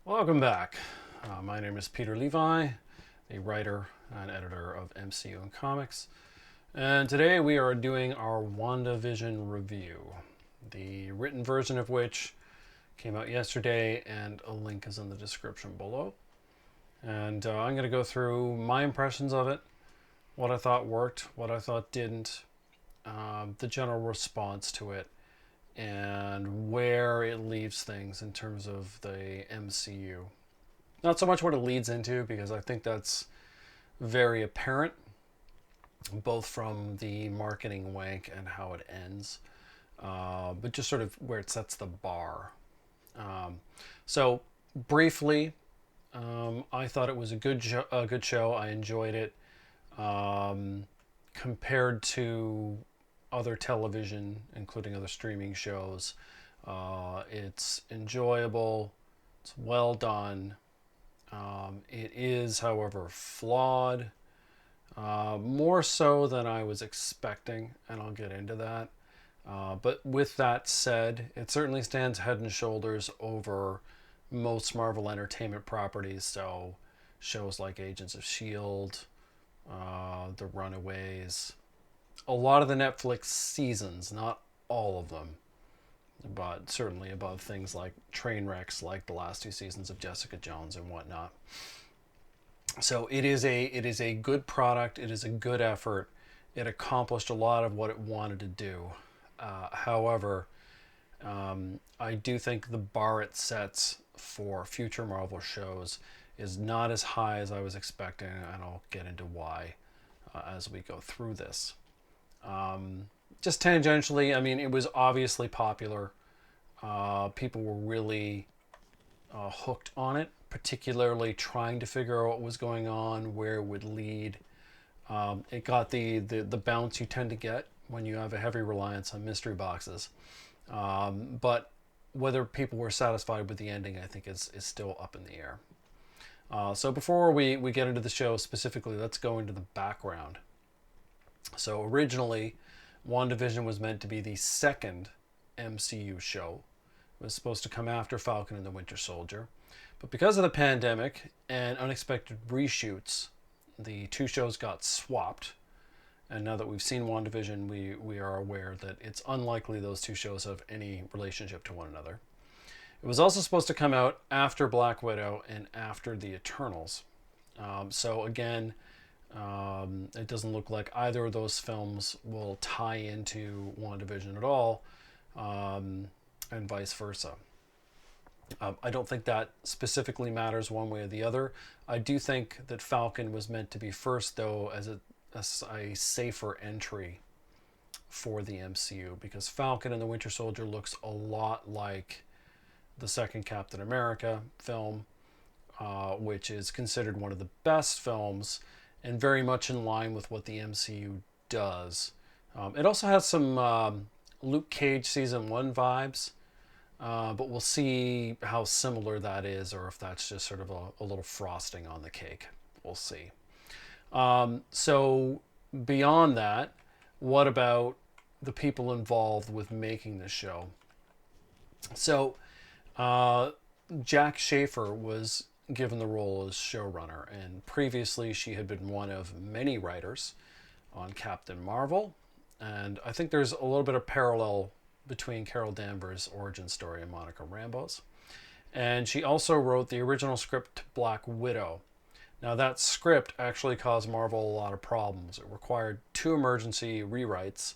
Welcome back. My name is Peter Levi, the writer and editor of MCU and Comics. And today we are doing our WandaVision review, the written version of which came out yesterday, and a link is in the description below. And I'm going to go through my impressions of it, what I thought worked, what I thought didn't, the general response to it, and where it leaves things in terms of the MCU. Not so much what it leads into, because I think that's very apparent, both from the marketing wank and how it ends, but just sort of where it sets the bar. So briefly, I thought it was a good show. I enjoyed it. Compared to other television, including other streaming shows, it's enjoyable. It's well done. It is, however, flawed, more so than I was expecting, and I'll get into that. But with that said, it certainly stands head and shoulders over most Marvel Entertainment properties. So shows like Agents of S.H.I.E.L.D., The Runaways, a lot of the Netflix seasons, not all of them, but certainly above things like train wrecks like the last two seasons of Jessica Jones and whatnot. So it is a good product. It is a good effort. It accomplished a lot of what it wanted to do. However, I do think the bar it sets for future Marvel shows is not as high as I was expecting, and I'll get into why as we go through this. Just tangentially, I mean, it was obviously popular. People were really hooked on it, particularly trying to figure out what was going on, where it would lead. It got the bounce you tend to get when you have a heavy reliance on mystery boxes. But whether people were satisfied with the ending, I think is still up in the air. So before we get into the show specifically, let's go into the background. So originally, WandaVision was meant to be the second MCU show. It was supposed to come after Falcon and the Winter Soldier. But because of the pandemic and unexpected reshoots, the two shows got swapped. And now that we've seen WandaVision, we are aware that it's unlikely those two shows have any relationship to one another. It was also supposed to come out after Black Widow and after the Eternals. So again, it doesn't look like either of those films will tie into WandaVision at all, and vice versa. I don't think that specifically matters one way or the other. I do think that Falcon was meant to be first, though, as a safer entry for the MCU, because Falcon and the Winter Soldier looks a lot like the second Captain America film, which is considered one of the best films and very much in line with what the MCU does. It also has some Luke Cage Season 1 vibes, but we'll see how similar that is, or if that's just sort of a little frosting on the cake. We'll see. So beyond that, what about the people involved with making the show? So Jack Schaefer was given the role as showrunner, and previously she had been one of many writers on Captain Marvel, and I think there's a little bit of parallel between Carol Danvers' origin story and Monica Rambeau's. And she also wrote the original script to Black Widow. Now that script actually caused Marvel a lot of problems. It required 2 emergency rewrites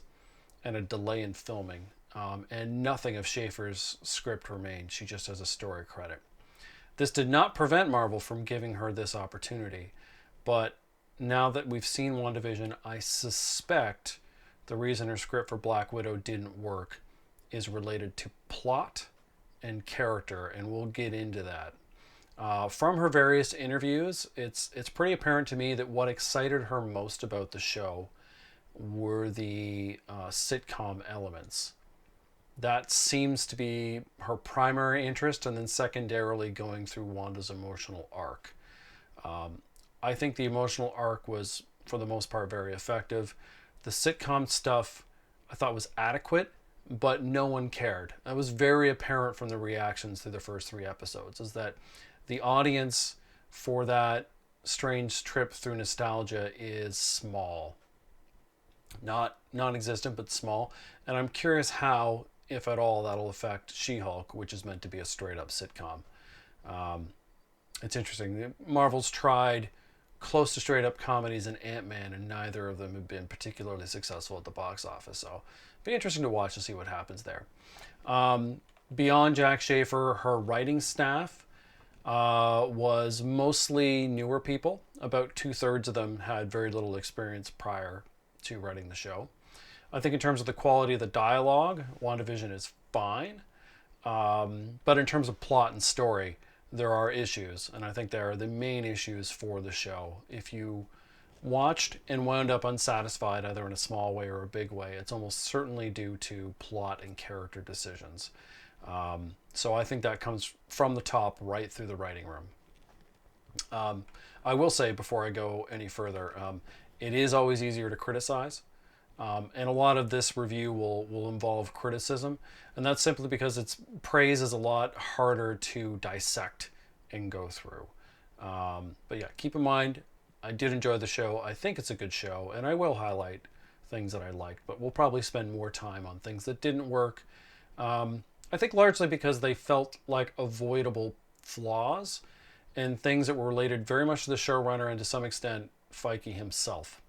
and a delay in filming, and nothing of Schaefer's script remained. She just has a story credit. This did not prevent Marvel from giving her this opportunity, but now that we've seen WandaVision, I suspect the reason her script for Black Widow didn't work is related to plot and character, and we'll get into that. From her various interviews, it's pretty apparent to me that what excited her most about the show were the sitcom elements. That seems to be her primary interest, and then secondarily going through Wanda's emotional arc. I think the emotional arc was, for the most part, very effective. The sitcom stuff I thought was adequate, but no one cared. That was very apparent from the reactions through the first 3 episodes, is that the audience for that strange trip through nostalgia is small. Not non-existent, but small. And I'm curious how, if at all, that'll affect She-Hulk, which is meant to be a straight-up sitcom. It's interesting. Marvel's tried close to straight-up comedies in Ant-Man, and neither of them have been particularly successful at the box office. So it'll be interesting to watch and see what happens there. Beyond Jack Schaefer, her writing staff was mostly newer people. About 2/3 of them had very little experience prior to writing the show. I think in terms of the quality of the dialogue, WandaVision is fine. But in terms of plot and story, there are issues, and I think they are the main issues for the show. If you watched and wound up unsatisfied, either in a small way or a big way, it's almost certainly due to plot and character decisions. So I think that comes from the top right through the writing room. I will say before I go any further, it is always easier to criticize. And a lot of this review will involve criticism. And that's simply because praise is a lot harder to dissect and go through. But yeah, keep in mind, I did enjoy the show. I think it's a good show. And I will highlight things that I liked. But we'll probably spend more time on things that didn't work. I think largely because they felt like avoidable flaws and things that were related very much to the showrunner and to some extent Feige himself.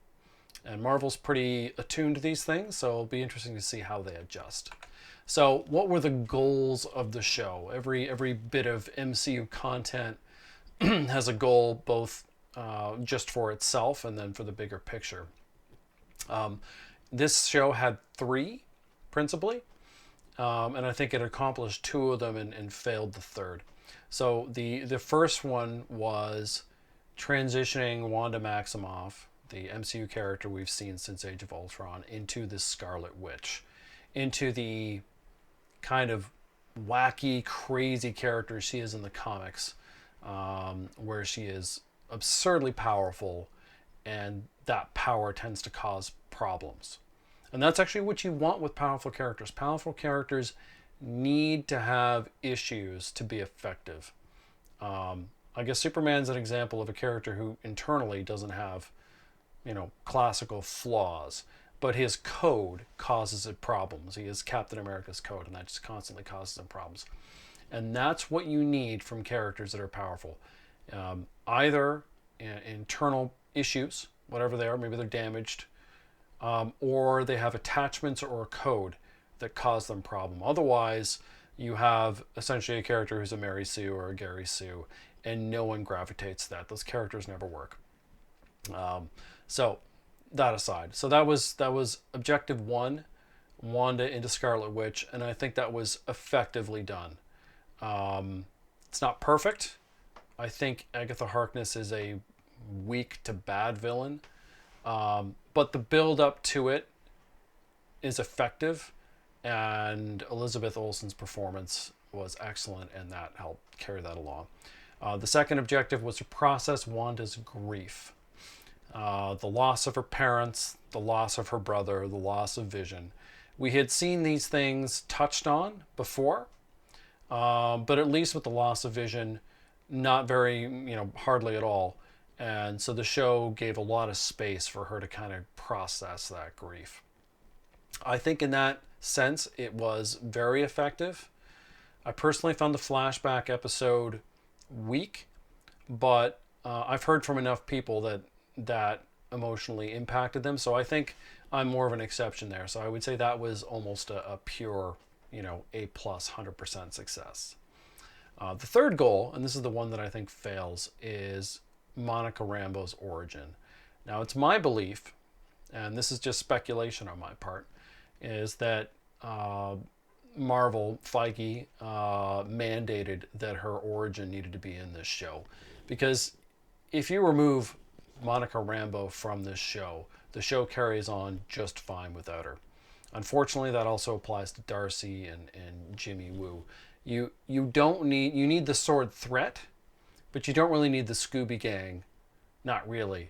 And Marvel's pretty attuned to these things, so it'll be interesting to see how they adjust. So what were the goals of the show? Every bit of MCU content has a goal, both just for itself and then for the bigger picture. This show had 3, principally. And I think it accomplished 2 of them and failed the third. So the first one was transitioning Wanda Maximoff, the MCU character we've seen since Age of Ultron, into the Scarlet Witch, into the kind of wacky, crazy character she is in the comics, where she is absurdly powerful, and that power tends to cause problems. And that's actually what you want with powerful characters. Powerful characters need to have issues to be effective. I guess Superman's an example of a character who internally doesn't have, classical flaws, but his code causes it problems. He is Captain America's code, and that just constantly causes him problems. And that's what you need from characters that are powerful. Either internal issues, whatever they are, maybe they're damaged, or they have attachments or a code that cause them problem. Otherwise, you have essentially a character who's a Mary Sue or a Gary Sue, and no one gravitates to that. Those characters never work. So that aside, so that was objective 1, Wanda into Scarlet Witch, and I think that was effectively done. It's not perfect. I think Agatha Harkness is a weak to bad villain. But the build up to it is effective, and Elizabeth Olsen's performance was excellent, and that helped carry that along. The second objective was to process Wanda's grief. The loss of her parents, the loss of her brother, the loss of Vision. We had seen these things touched on before, but at least with the loss of Vision, not very, hardly at all. And so the show gave a lot of space for her to kind of process that grief. I think in that sense, it was very effective. I personally found the flashback episode weak, but I've heard from enough people that emotionally impacted them. So I think I'm more of an exception there. So I would say that was almost a pure, A+, 100% success. The third goal, and this is the one that I think fails, is Monica Rambeau's origin. Now, it's my belief, and this is just speculation on my part, is that Marvel, Feige, mandated that her origin needed to be in this show. Because if you remove Monica Rambeau from this show, the show carries on just fine without her. Unfortunately, that also applies to Darcy and Jimmy Woo. You need the sword threat, but you don't really need the Scooby Gang, not really,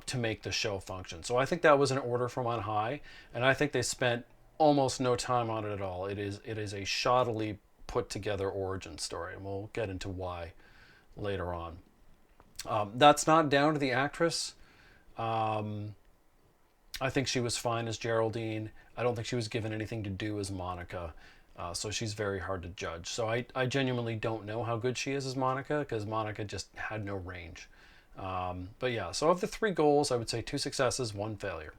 to make the show function. So I think that was an order from on high, and I think they spent almost no time on it at all. It is a shoddily put together origin story, and we'll get into why later on. That's not down to the actress. Um, I think she was fine as Geraldine. I don't think she was given anything to do as Monica. So she's very hard to judge. So I genuinely don't know how good she is as Monica, because Monica just had no range. But yeah, so of the three goals, I would say two successes, one failure.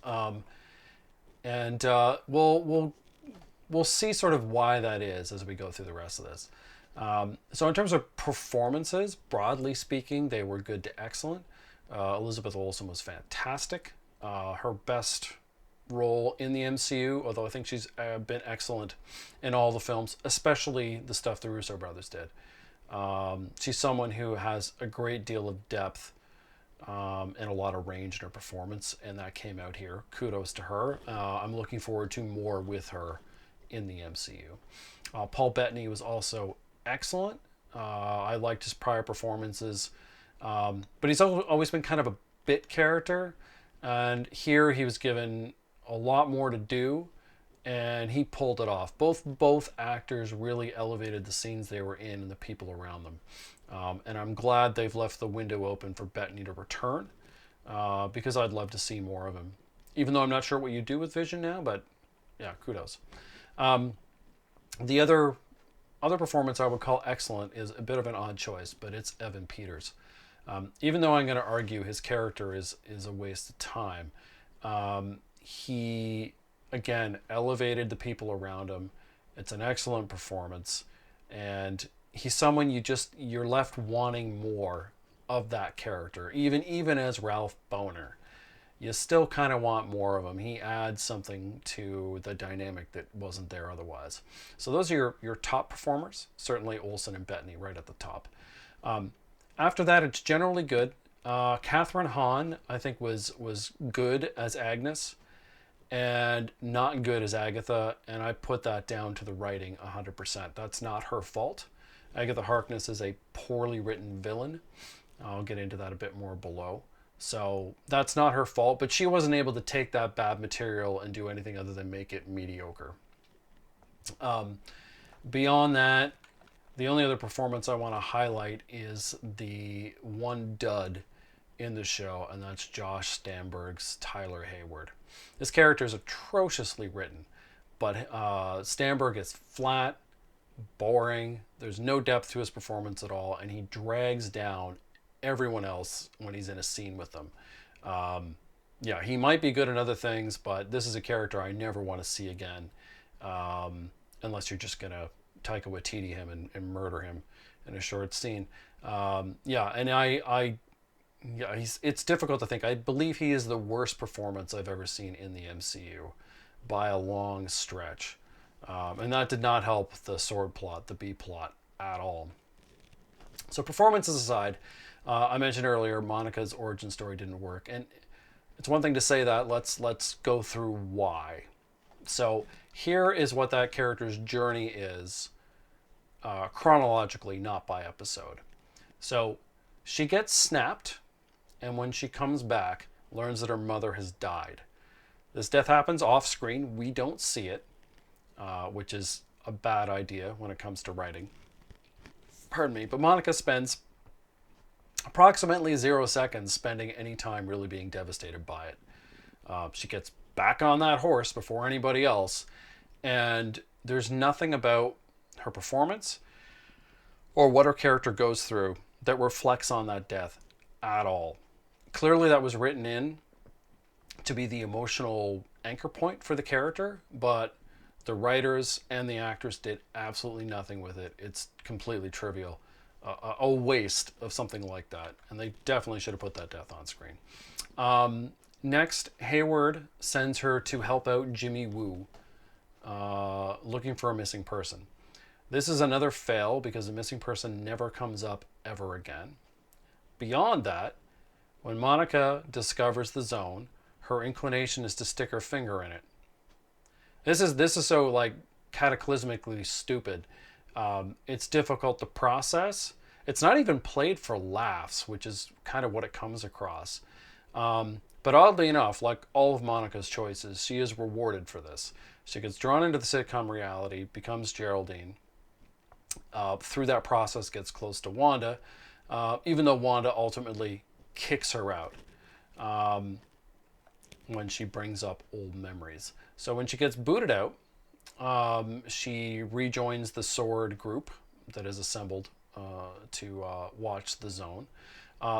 Um, and we'll see sort of why that is as we go through the rest of this. So in terms of performances, broadly speaking, they were good to excellent. Elizabeth Olsen was fantastic. Her best role in the MCU, although I think she's been excellent in all the films, especially the stuff the Russo brothers did. She's someone who has a great deal of depth and a lot of range in her performance, and that came out here. Kudos to her. I'm looking forward to more with her in the MCU. Paul Bettany was also excellent. I liked his prior performances, but he's always been kind of a bit character, and here he was given a lot more to do, and he pulled it off. Both actors really elevated the scenes they were in and the people around them. And I'm glad they've left the window open for Bettany to return, because I'd love to see more of him. Even though I'm not sure what you do with Vision now, but yeah, kudos. The other performance I would call excellent is a bit of an odd choice, but it's Evan Peters. Even though I'm going to argue his character is a waste of time, he again elevated the people around him. It's an excellent performance, and he's someone you're left wanting more of that character. Even as Ralph Boner, you still kind of want more of him. He adds something to the dynamic that wasn't there otherwise. So those are your top performers. Certainly Olsen and Bettany right at the top. After that, it's generally good. Catherine Hahn, I think, was good as Agnes and not good as Agatha, and I put that down to the writing 100%. That's not her fault. Agatha Harkness is a poorly written villain. I'll get into that a bit more below. So that's not her fault, but she wasn't able to take that bad material and do anything other than make it mediocre. Beyond that, the only other performance I want to highlight is the one dud in the show, and that's Josh Stamberg's Tyler Hayward. This character is atrociously written, but Stamberg is flat, boring. There's no depth to his performance at all, and he drags down everyone else when he's in a scene with them. Yeah, he might be good in other things, but this is a character I never want to see again, unless you're just going to Taika Waititi him and murder him in a short scene. Yeah, and it's difficult to think. I believe he is the worst performance I've ever seen in the MCU by a long stretch. And that did not help the sword plot, the B plot, at all. So performances aside, I mentioned earlier Monica's origin story didn't work, and it's one thing to say that. Let's go through why. So here is what that character's journey is, chronologically, not by episode. So she gets snapped, and when she comes back, learns that her mother has died. This death happens off screen. We don't see it, which is a bad idea when it comes to writing. Pardon me, but Monica spends approximately 0 seconds spending any time really being devastated by it. She gets back on that horse before anybody else, and there's nothing about her performance or what her character goes through that reflects on that death at all. Clearly that was written in to be the emotional anchor point for the character, but the writers and the actors did absolutely nothing with it. It's completely trivial. A waste of something like that. And they definitely should have put that death on screen. Next, Hayward sends her to help out Jimmy Woo, looking for a missing person. This is another fail because the missing person never comes up ever again. Beyond that, when Monica discovers the zone, her inclination is to stick her finger in it. This is so like cataclysmically stupid. It's difficult to process. It's not even played for laughs, which is kind of what it comes across. But oddly enough, like all of Monica's choices, she is rewarded for this. She gets drawn into the sitcom reality, becomes Geraldine. Through that process, gets close to Wanda, even though Wanda ultimately kicks her out when she brings up old memories. So when she gets booted out, she rejoins the Sword group that is assembled to watch the Zone.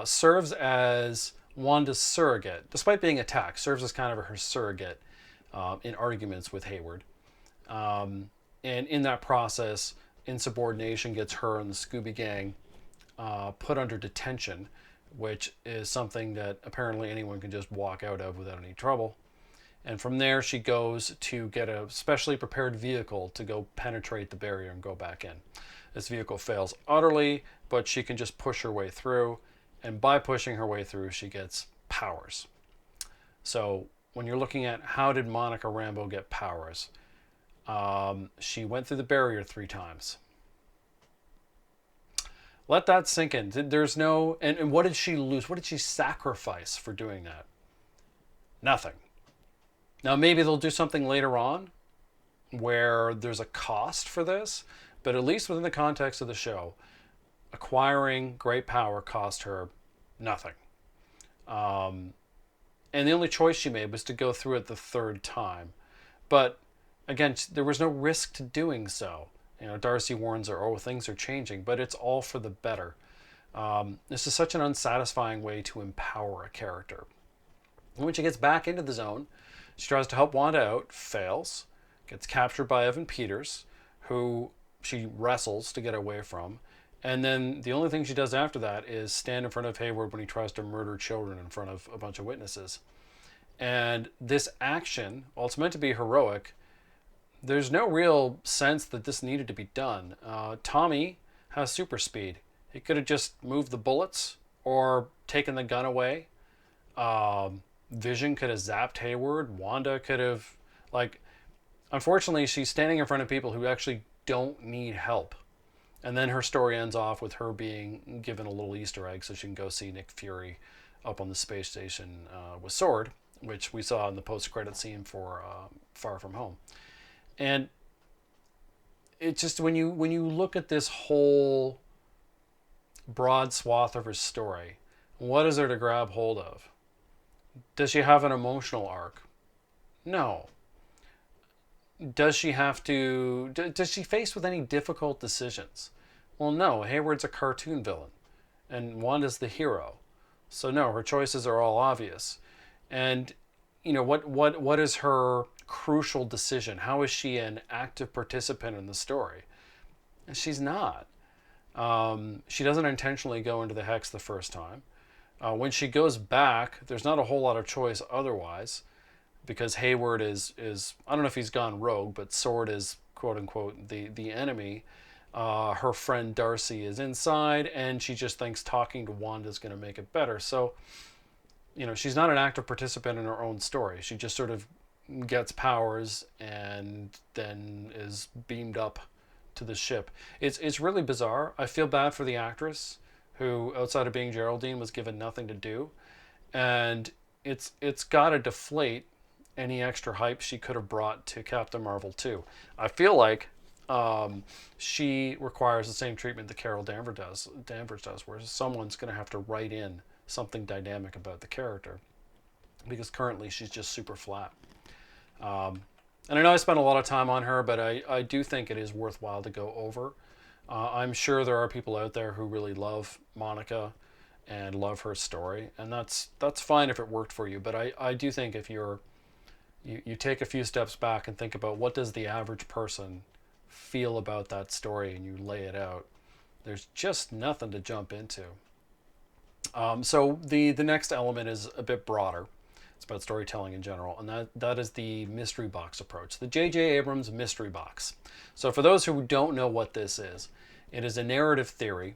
Serves as Wanda's surrogate, despite being attacked, serves as kind of her surrogate in arguments with Hayward. And in that process, insubordination gets her and the Scooby Gang put under detention, which is something that apparently anyone can just walk out of without any trouble. And from there, she goes to get a specially prepared vehicle to go penetrate the barrier and go back in. This vehicle fails utterly, but she can just push her way through. And by pushing her way through, she gets powers. So when you're looking at how did Monica Rambeau get powers, she went through the barrier 3 times. Let that sink in. There's no... And what did she lose? What did she sacrifice for doing that? Nothing. Now, maybe they'll do something later on where there's a cost for this, but at least within the context of the show, acquiring great power cost her nothing. And the only choice she made was to go through it the 3rd time. But again, there was no risk to doing so. You know, Darcy warns her, oh, things are changing, but it's all for the better. This is such an unsatisfying way to empower a character. And when she gets back into the Zone, she tries to help Wanda out, fails, gets captured by Evan Peters, who she wrestles to get away from. And then the only thing she does after that is stand in front of Hayward when he tries to murder children in front of a bunch of witnesses. And this action, while it's meant to be heroic, there's no real sense that this needed to be done. Tommy has super speed. He could have just moved the bullets or taken the gun away. Vision could have zapped Hayward. Wanda could have, unfortunately, she's standing in front of people who actually don't need help. And then her story ends off with her being given a little Easter egg so she can go see Nick Fury up on the space station with Sword, which we saw in the post-credit scene for Far From Home. And it just, when you look at this whole broad swath of her story, what is there to grab hold of? Does she have an emotional arc? No. Does she have to... Does she face with any difficult decisions? Well, no. Hayward's a cartoon villain, and Wanda's the hero. So no, her choices are all obvious. And you know, what is her crucial decision? How is she an active participant in the story? And she's not. She doesn't intentionally go into the Hex the first time. When she goes back, there's not a whole lot of choice otherwise, because Hayward is I don't know if he's gone rogue, but Sword is quote unquote the enemy. Her friend Darcy is inside, and she just thinks talking to Wanda is going to make it better. So, you know, she's not an active participant in her own story. She just sort of gets powers and then is beamed up to the ship. It's really bizarre. I feel bad for the actress who, outside of being Geraldine, was given nothing to do, and it's got to deflate any extra hype she could have brought to Captain Marvel 2. I feel like she requires the same treatment that Carol Danvers does, where someone's going to have to write in something dynamic about the character, because currently she's just super flat. And I know I spent a lot of time on her, but I do think it is worthwhile to go over. I'm sure there are people out there who really love Monica and love her story, and that's fine if it worked for you. But I do think if you take a few steps back and think about what does the average person feel about that story, and you lay it out, there's just nothing to jump into. So the next element is a bit broader. It's about storytelling in general, and that is the mystery box approach, the J.J. Abrams mystery box. So for those who don't know what this is, it is a narrative theory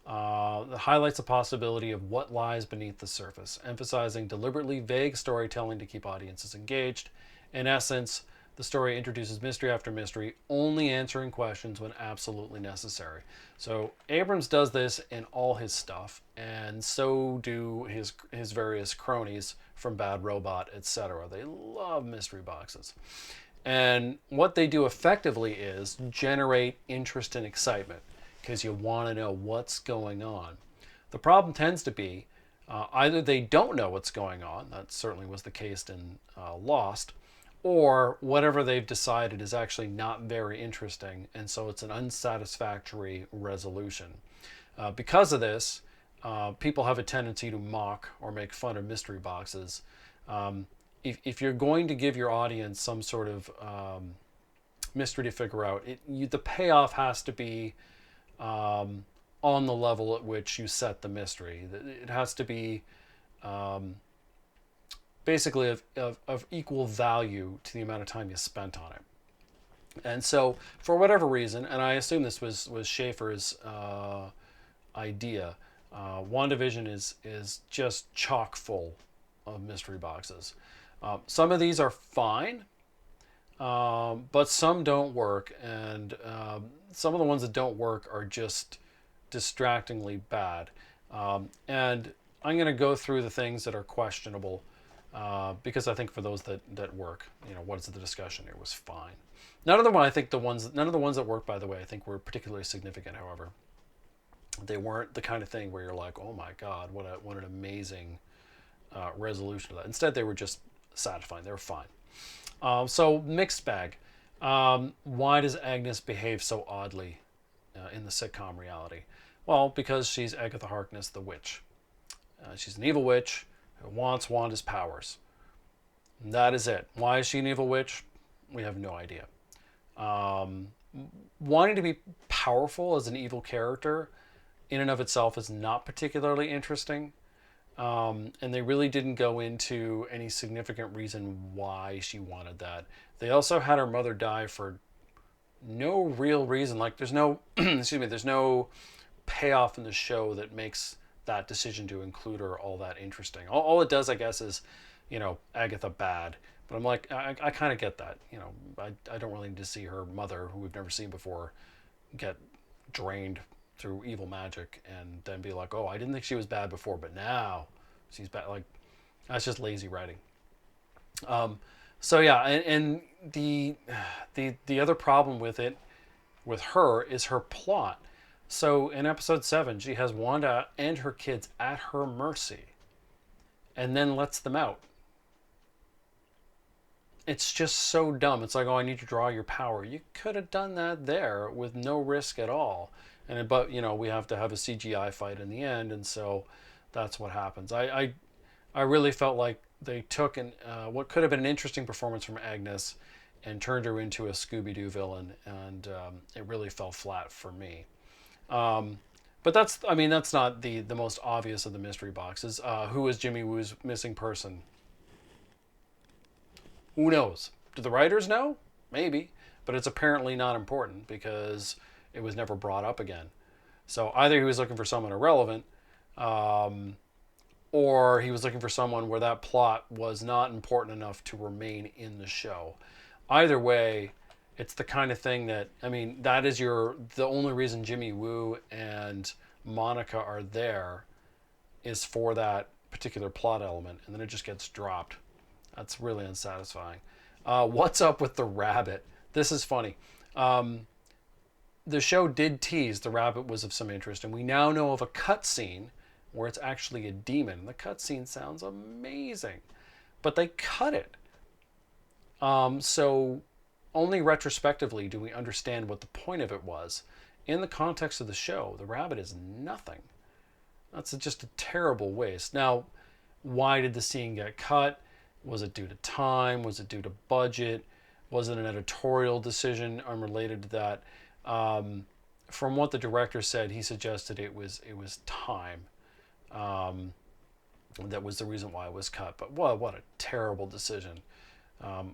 that highlights the possibility of what lies beneath the surface, emphasizing deliberately vague storytelling to keep audiences engaged. In essence, The story introduces mystery after mystery, only answering questions when absolutely necessary. So Abrams does this in all his stuff, and so do his various cronies from Bad Robot, etc. They love mystery boxes. And what they do effectively is generate interest and excitement because you want to know what's going on. The problem tends to be either they don't know what's going on, that certainly was the case in Lost, or whatever they've decided is actually not very interesting, and so it's an unsatisfactory resolution. Because of this, people have a tendency to mock or make fun of mystery boxes. If you're going to give your audience some sort of mystery to figure out, the payoff has to be on the level at which you set the mystery. It has to be basically of equal value to the amount of time you spent on it. And so, for whatever reason, and I assume this was Schaefer's idea, WandaVision is just chock full of mystery boxes. Some of these are fine, but some don't work, and some of the ones that don't work are just distractingly bad. And I'm going to go through the things that are questionable because I think for those that work, what is the discussion here was fine. None of the ones that worked, by the way, I think were particularly significant. However, they weren't the kind of thing where you're like, oh my God, what an amazing resolution of that. Instead, they were just satisfying. They were fine. So mixed bag. Why does Agnes behave so oddly in the sitcom reality? Well, because she's Agatha Harkness, the witch. She's an evil witch who wants Wanda's powers. And that is it. Why is she an evil witch? We have no idea. Wanting to be powerful as an evil character in and of itself is not particularly interesting. And they really didn't go into any significant reason why she wanted that. They also had her mother die for no real reason. Like there's no, there's no payoff in the show that makes that decision to include her all that interesting. All it does, I guess, is, Agatha bad. But I'm like, I kind of get that. I don't really need to see her mother, who we've never seen before, get drained through evil magic and then be like, oh, I didn't think she was bad before, but now she's bad. Like, that's just lazy writing. So yeah, and the other problem with her is her plot. So in episode 7, she has Wanda and her kids at her mercy and then lets them out. It's just so dumb. It's like, oh, I need to draw your power. You could have done that there with no risk at all. But we have to have a CGI fight in the end, and so that's what happens. I really felt like they took what could have been an interesting performance from Agnes and turned her into a Scooby-Doo villain, and it really fell flat for me. But that's not the most obvious of the mystery boxes. Who is Jimmy Woo's missing person? Who knows? Do the writers know? Maybe, but it's apparently not important because it was never brought up again. So either he was looking for someone irrelevant, or he was looking for someone where that plot was not important enough to remain in the show. Either way, it's the kind of thing that, that is the only reason Jimmy Woo and Monica are there is for that particular plot element, and then it just gets dropped. That's really unsatisfying. What's up with the rabbit? This is funny. The show did tease the rabbit was of some interest, and we now know of a cutscene where it's actually a demon. The cutscene sounds amazing, but they cut it. So only retrospectively do we understand what the point of it was. In the context of the show, the rabbit is nothing. That's just a terrible waste. Now, why did the scene get cut? Was it due to time? Was it due to budget? Was it an editorial decision unrelated to that? From what the director said, he suggested it was time. That was the reason why it was cut. But what a terrible decision.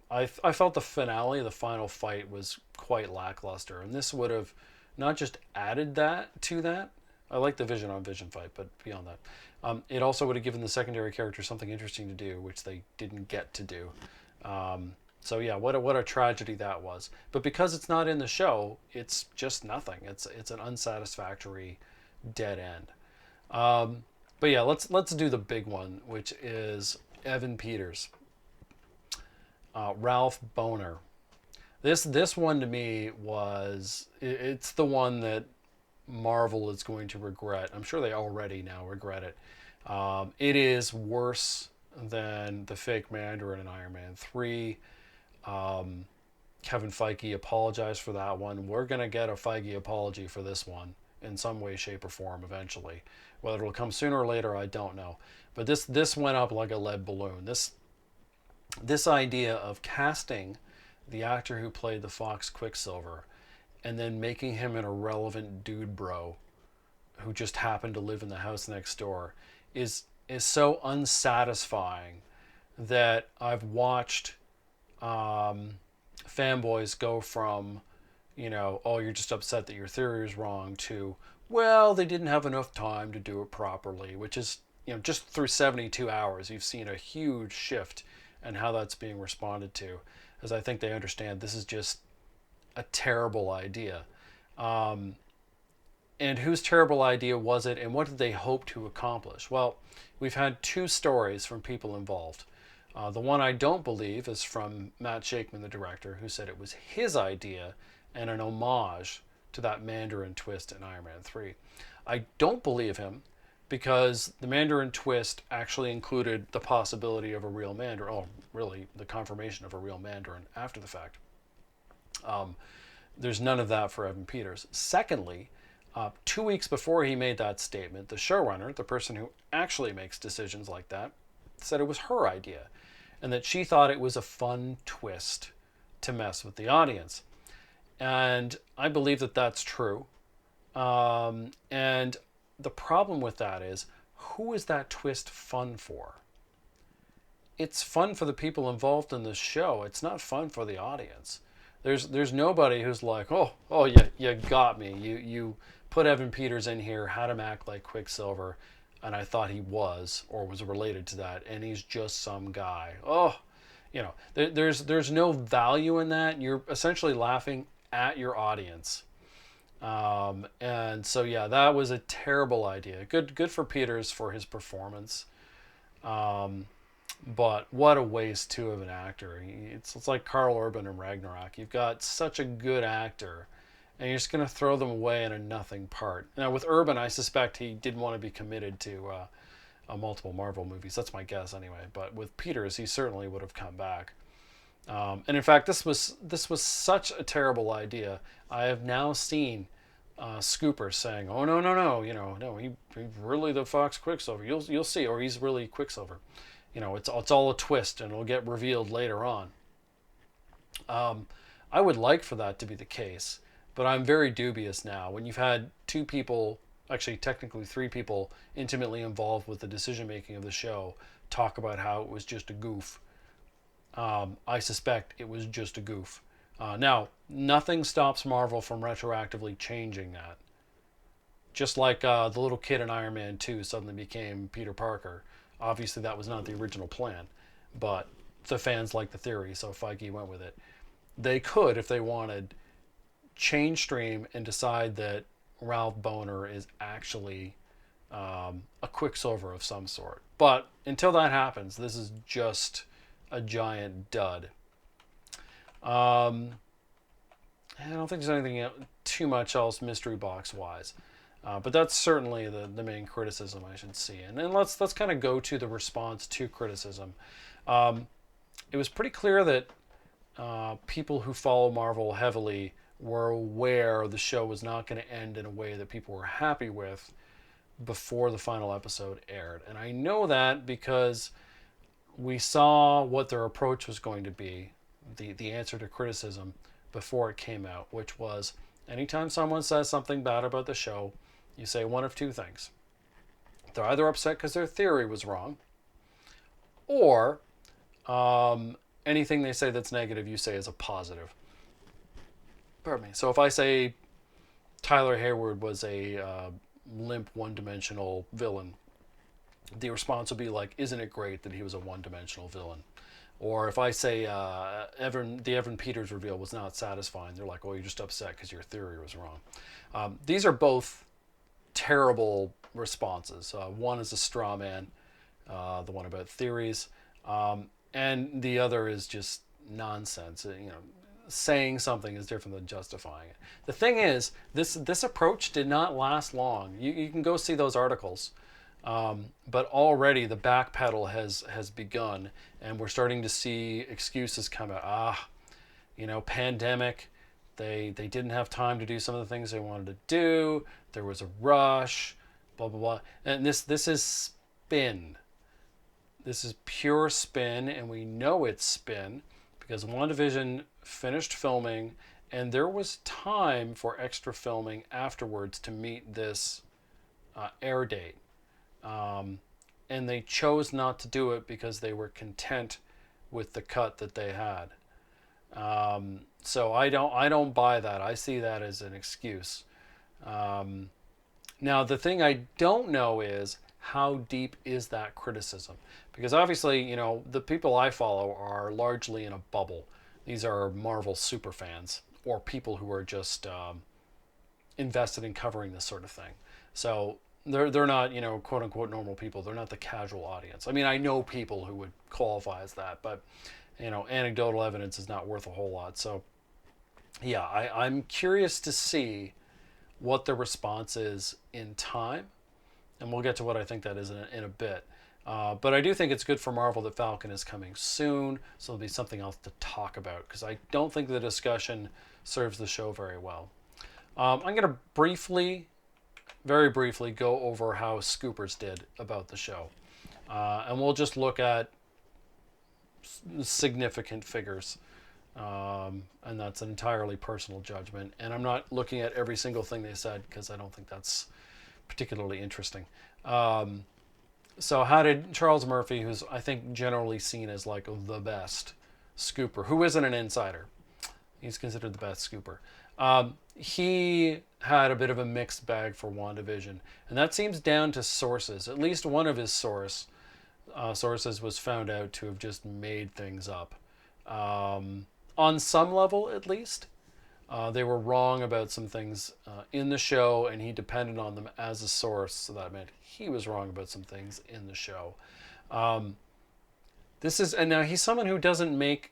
I felt the finale, the final fight, was quite lackluster, and this would have not just added that to that. I like the vision on vision fight, but beyond that, it also would have given the secondary characters something interesting to do, which they didn't get to do. So yeah, what a tragedy that was. But because it's not in the show, it's just nothing. It's an unsatisfactory dead end. But yeah, let's do the big one, which is Evan Peters, Ralph Boner. This one to me it's the one that Marvel is going to regret. I'm sure they already now regret it. It is worse than the fake Mandarin in Iron Man 3. Kevin Feige apologized for that one. We're going to get a Feige apology for this one in some way, shape, or form eventually. Whether it'll come sooner or later, I don't know. But this went up like a lead balloon. This idea of casting the actor who played the Fox Quicksilver and then making him an irrelevant dude bro who just happened to live in the house next door is so unsatisfying that I've watched fanboys go from, oh, you're just upset that your theory is wrong, to, well, they didn't have enough time to do it properly, which is, just through 72 hours, you've seen a huge shift in how that's being responded to, as I think they understand this is just a terrible idea. And whose terrible idea was it, and what did they hope to accomplish? Well, we've had two stories from people involved. The one I don't believe is from Matt Shakman, the director, who said it was his idea and an homage to that Mandarin twist in Iron Man 3. I don't believe him because the Mandarin twist actually included the possibility of a real Mandarin, really the confirmation of a real Mandarin after the fact. There's none of that for Evan Peters. Secondly, 2 weeks before he made that statement, the showrunner, the person who actually makes decisions like that, said it was her idea and that she thought it was a fun twist to mess with the audience. And I believe that that's true. And the problem with that is, who is that twist fun for? It's fun for the people involved in the show. It's not fun for the audience. There's nobody who's like, oh, you got me. You put Evan Peters in here, had him act like Quicksilver, and I thought he was or was related to that, and he's just some guy. There's no value in that. You're essentially laughing at your audience. And so yeah, that was a terrible idea. Good for Peters for his performance. But what a waste too of an actor. It's like Karl Urban in Ragnarok. You've got such a good actor, and you're just going to throw them away in a nothing part. Now with Urban, I suspect he didn't want to be committed to multiple Marvel movies. That's my guess anyway. But with Peters, he certainly would have come back. And in fact, this was such a terrible idea. I have now seen scoopers saying, "Oh no, no, he's really the Fox Quicksilver. You'll see, or he's really Quicksilver. It's all a twist, and it'll get revealed later on." I would like for that to be the case, but I'm very dubious now. When you've had two people, actually technically three people, intimately involved with the decision making of the show, talk about how it was just a goof. I suspect it was just a goof. Now, nothing stops Marvel from retroactively changing that. Just like the little kid in Iron Man 2 suddenly became Peter Parker. Obviously, that was not the original plan, but the fans liked the theory, so Feige went with it. They could, if they wanted, change stream and decide that Ralph Boner is actually a Quicksilver of some sort. But until that happens, this is just a giant dud. I don't think there's anything too much else mystery box wise, but that's certainly the main criticism I should see. And then let's kind of go to the response to criticism. It was pretty clear that people who follow Marvel heavily were aware the show was not going to end in a way that people were happy with before the final episode aired. And I know that because we saw what their approach was going to be, the answer to criticism, before it came out, which was anytime someone says something bad about the show, you say one of two things. They're either upset because their theory was wrong, or anything they say that's negative, you say is a positive. Pardon me. So if I say Tyler Hayward was a limp, one-dimensional villain, the response would be like, isn't it great that he was a one-dimensional villain? Or if I say the Evan Peters reveal was not satisfying, they're like, "Oh, you're just upset because your theory was wrong." These are both terrible responses. One is a straw man, the one about theories, and the other is just nonsense. Saying something is different than justifying it. The thing is, this approach did not last long. You can go see those articles, but already the backpedal has begun, and we're starting to see excuses come out. Pandemic. They didn't have time to do some of the things they wanted to do. There was a rush, blah blah blah. And this is spin. This is pure spin, and we know it's spin because WandaVision finished filming, and there was time for extra filming afterwards to meet this air date. And they chose not to do it because they were content with the cut that they had. So I don't buy that. I see that as an excuse. Now the thing I don't know is how deep is that criticism, because obviously the people I follow are largely in a bubble. These are Marvel super fans or people who are just invested in covering this sort of thing. So they're not quote unquote normal people. They're not the casual audience. I mean, I know people who would qualify as that, but anecdotal evidence is not worth a whole lot. So yeah, I'm curious to see what the response is in time, and we'll get to what I think that is in a bit. But I do think it's good for Marvel that Falcon is coming soon, so there'll be something else to talk about, because I don't think the discussion serves the show very well. I'm going to very briefly, go over how Scoopers did about the show. And we'll just look at significant figures. And that's an entirely personal judgment. And I'm not looking at every single thing they said, because I don't think that's particularly interesting. So how did Charles Murphy, who's I think generally seen as like the best scooper, who isn't an insider, he's considered the best scooper. He had a bit of a mixed bag for WandaVision, and that seems down to sources. At least one of his sources was found out to have just made things up. On some level, at least. They were wrong about some things in the show, and he depended on them as a source, so that meant he was wrong about some things in the show. And now he's someone who doesn't make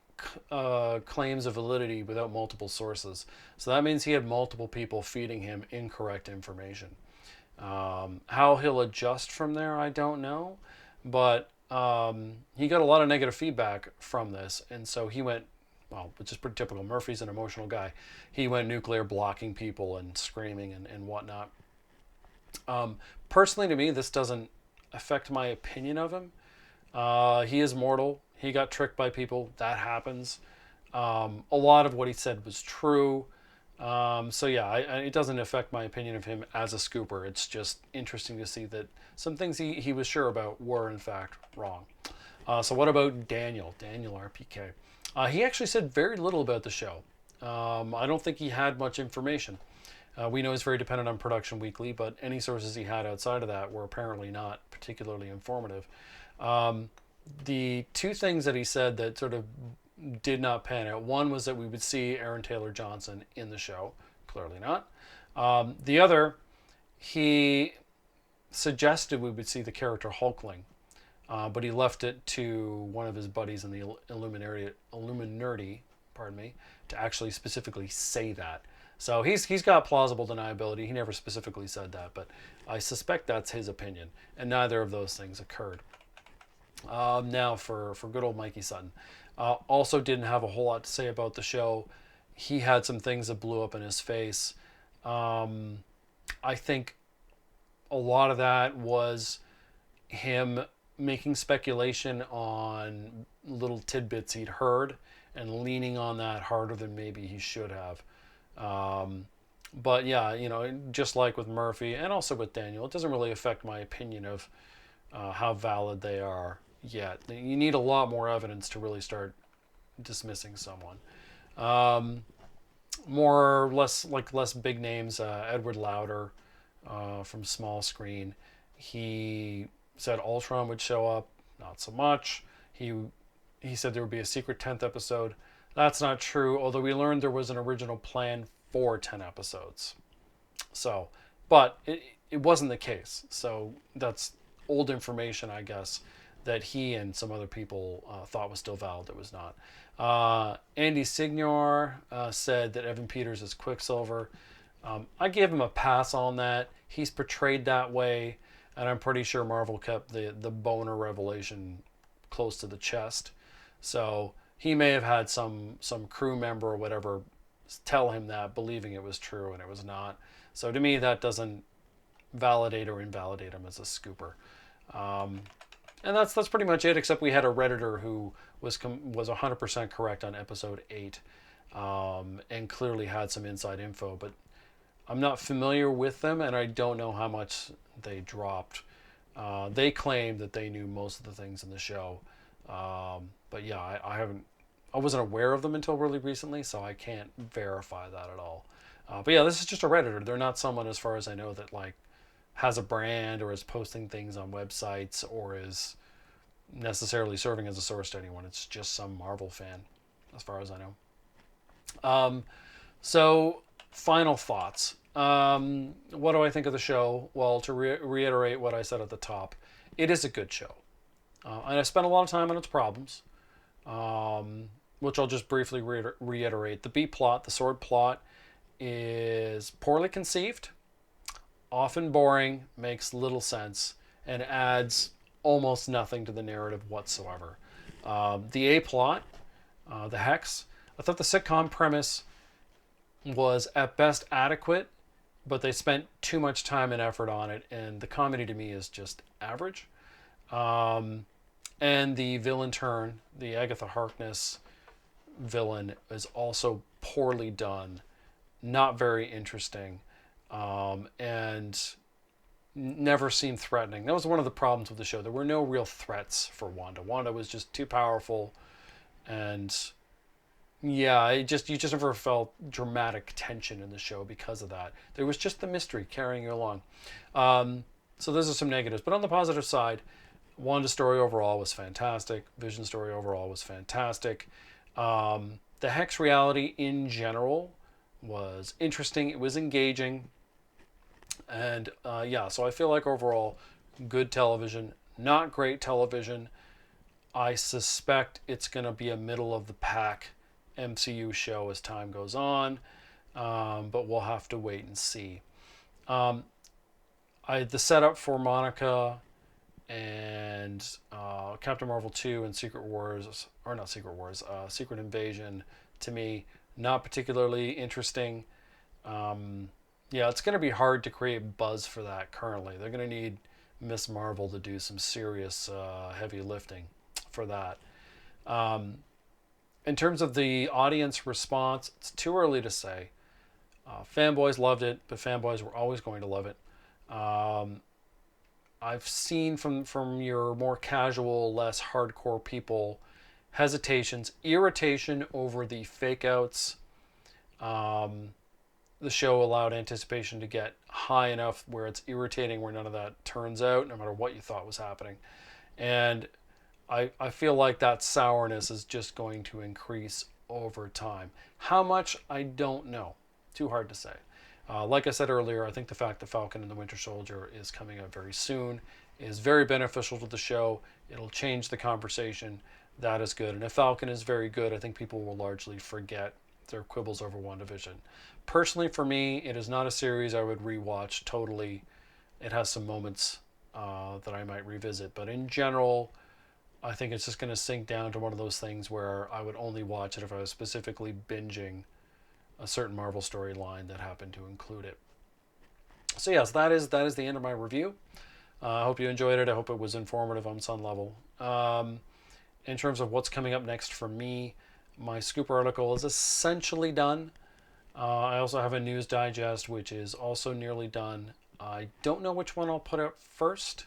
claims of validity without multiple sources, so that means he had multiple people feeding him incorrect information. How he'll adjust from there, I don't know, but he got a lot of negative feedback from this, and so he went, well, which is pretty typical. Murphy's an emotional guy. He went nuclear, blocking people and screaming and whatnot. Personally, to me, this doesn't affect my opinion of him. He is mortal. He got tricked by people. That happens. A lot of what he said was true. So yeah, it doesn't affect my opinion of him as a scooper. It's just interesting to see that some things he was sure about were in fact wrong. So what about Daniel RPK? He actually said very little about the show. I don't think he had much information. We know he's very dependent on Production Weekly, but any sources he had outside of that were apparently not particularly informative. The two things that he said that sort of did not pan out, one was that we would see Aaron Taylor Johnson in the show. Clearly not. The other, he suggested we would see the character Hulkling. But he left it to one of his buddies in the Illuminati, to actually specifically say that. So he's got plausible deniability. He never specifically said that, but I suspect that's his opinion, and neither of those things occurred. Now for good old Mikey Sutton. Also didn't have a whole lot to say about the show. He had some things that blew up in his face. I think a lot of that was him making speculation on little tidbits he'd heard and leaning on that harder than maybe he should have. But yeah, just like with Murphy and also with Daniel, it doesn't really affect my opinion of how valid they are yet. You need a lot more evidence to really start dismissing someone. Less big names. Edward Lauder from Small Screen. He said Ultron would show up. Not so much. He he said there would be a secret 10th episode. That's not true, although we learned there was an original plan for 10 episodes. So, but it wasn't the case. So that's old information, I guess, that he and some other people thought was still valid. It was not. Andy Signor said that Evan Peters is Quicksilver. I gave him a pass on that. He's portrayed that way, and I'm pretty sure Marvel kept the boner revelation close to the chest. So he may have had some crew member or whatever tell him that, believing it was true, and it was not. So to me, that doesn't validate or invalidate him as a scooper. And that's pretty much it. Except we had a redditor who was 100% correct on episode 8, and clearly had some inside info. But I'm not familiar with them, and I don't know how much they dropped. They claimed that they knew most of the things in the show, but yeah, I wasn't aware of them until really recently, so I can't verify that at all. But yeah, this is just a redditor. They're not someone, as far as I know, that like has a brand or is posting things on websites or is necessarily serving as a source to anyone. It's just some Marvel fan, as far as I know. So final thoughts. What do I think of the show? Well, to reiterate what I said at the top, it is a good show. And I spent a lot of time on its problems, which I'll just briefly reiterate. The B plot, the sword plot, is poorly conceived, often boring, makes little sense, and adds almost nothing to the narrative whatsoever. The A plot, the Hex, I thought the sitcom premise was at best adequate, but they spent too much time and effort on it, and the comedy to me is just average. And the villain turn, the Agatha Harkness villain, is also poorly done, not very interesting, and never seemed threatening. That was one of the problems with the show. There were no real threats for Wanda. Wanda was just too powerful, and yeah, you just never felt dramatic tension in the show because of that. There was just the mystery carrying you along. So those are some negatives. But on the positive side, Wanda's story overall was fantastic. Vision's story overall was fantastic. The Hex reality in general was interesting. It was engaging. And yeah, so I feel like overall, good television, not great television. I suspect it's going to be a middle of the pack MCU show as time goes on, but we'll have to wait and see. The setup for Monica and Captain Marvel 2 and Secret Wars, or not Secret Wars, Secret Invasion, to me, not particularly interesting. Yeah, it's going to be hard to create buzz for that currently. They're going to need Miss Marvel to do some serious heavy lifting for that. In terms of the audience response, it's too early to say. Fanboys loved it, but fanboys were always going to love it. I've seen from your more casual, less hardcore people, hesitations, irritation over the fake outs. The show allowed anticipation to get high enough where it's irritating, where none of that turns out, no matter what you thought was happening. And I feel like that sourness is just going to increase over time. How much, I don't know. Too hard to say. Like I said earlier, I think the fact that Falcon and the Winter Soldier is coming out very soon is very beneficial to the show. It'll change the conversation. That is good. And if Falcon is very good, I think people will largely forget their quibbles over WandaVision. Personally, for me, it is not a series I would rewatch totally. It has some moments that I might revisit. But in general, I think it's just going to sink down to one of those things where I would only watch it if I was specifically binging a certain Marvel storyline that happened to include it. So yes, that is the end of my review. I hope you enjoyed it. I hope it was informative on some level. In terms of what's coming up next for me, my scoop article is essentially done. I also have a news digest, which is also nearly done. I don't know which one I'll put out first.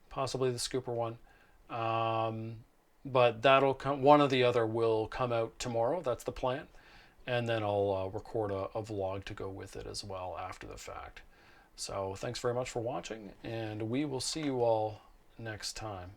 Possibly the scooper one. But that'll come. One or the other will come out tomorrow. That's the plan. And then I'll record a vlog to go with it as well after the fact. So thanks very much for watching, and we will see you all next time.